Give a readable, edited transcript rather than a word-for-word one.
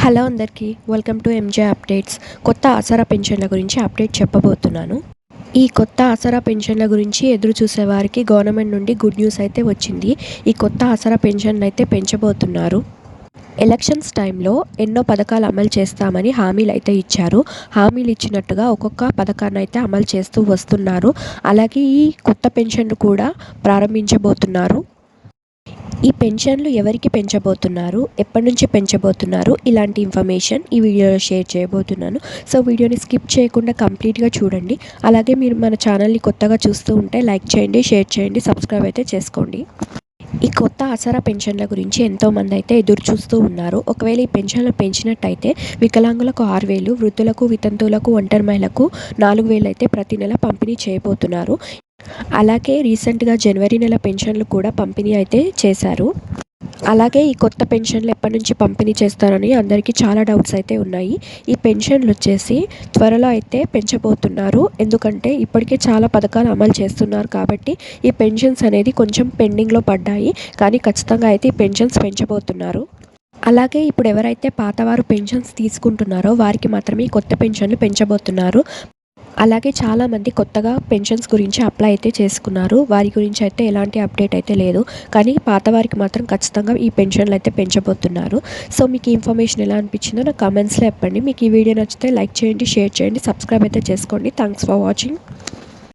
Hello అందరికీ welcome to M J updates. కొత్త ఆసరా పెన్షన్ల గురించి అప్డేట్ చెప్పబోతున్నాను. ఈ కొత్త ఆసరా పెన్షన్ల గురించి ఎదురు చూసేవారికి గవర్నమెంట్ నుండి గుడ్ న్యూస్ అయితే వచ్చింది. ఈ కొత్త ఆసరా పెన్షన్లు అయితే పెంచబోతున్నారు. ఎలక్షన్స్ టైంలో ఎన్నో పథకాలు అమలు చేస్తామని హామీలు అయితే ఇచ్చారు. హామీలు ఇచ్చినట్టుగా ఒక్కొక్క పథకాన్ని అయితే అమలు చేస్తూ వస్తున్నారు. అలాగే ఈ కొత్త పెన్షన్లు కూడా ప్రారంభించబోతున్నారు. ఈ పెన్షన్లు ఎవరికి పెంచబోతున్నారు, ఎప్పటి నుంచి పెంచబోతున్నారు, ఇలాంటి ఇన్ఫర్మేషన్ ఈ వీడియోలో షేర్ చేయబోతున్నాను. సో వీడియోని స్కిప్ చేయకుండా కంప్లీట్గా చూడండి. అలాగే మీరు మన ఛానల్ని కొత్తగా చూస్తూ ఉంటే లైక్ చేయండి, షేర్ చేయండి, సబ్స్క్రైబ్ అయితే చేసుకోండి. ఈ కొత్త ఆసరా పెన్షన్ల గురించి ఎంతోమంది అయితే ఎదురు చూస్తూ ఉన్నారు. ఒకవేళ ఈ పెన్షన్లు పెంచినట్టయితే వికలాంగులకు 6,000, వృద్ధులకు, వితంతువులకు, ఒంటరి మహిళలకు 4,000 అయితే ప్రతి నెల పంపిణీ చేయబోతున్నారు. అలాగే రీసెంట్గా జనవరి నెల పెన్షన్లు కూడా పంపిణీ అయితే చేశారు. అలాగే ఈ కొత్త పెన్షన్లు ఎప్పటి నుంచి పంపిణీ చేస్తారని అందరికీ చాలా డౌట్స్ అయితే ఉన్నాయి. ఈ పెన్షన్లు వచ్చేసి త్వరలో అయితే పెంచబోతున్నారు. ఎందుకంటే ఇప్పటికే చాలా పథకాలు అమలు చేస్తున్నారు కాబట్టి ఈ పెన్షన్స్ అనేది కొంచెం పెండింగ్లో పడ్డాయి. కానీ ఖచ్చితంగా అయితే ఈ పెన్షన్స్ పెంచబోతున్నారు. అలాగే ఇప్పుడు ఎవరైతే పాతవారు పెన్షన్స్ తీసుకుంటున్నారో వారికి మాత్రమే ఈ కొత్త పెన్షన్లు పెంచబోతున్నారు. అలాగే చాలామంది కొత్తగా పెన్షన్స్ గురించి అప్లై అయితే చేసుకున్నారు. వారి గురించి అయితే ఎలాంటి అప్డేట్ అయితే లేదు. కానీ పాత వారికి మాత్రం ఖచ్చితంగా ఈ పెన్షన్లు అయితే పెంచబోతున్నారు. సో మీకు ఈ ఇన్ఫర్మేషన్ ఎలా అనిపించిందో నాకు కామెంట్స్లో చెప్పండి. మీకు ఈ వీడియో నచ్చితే లైక్ చేయండి, షేర్ చేయండి, సబ్స్క్రైబ్ అయితే చేసుకోండి. Thanks for watching.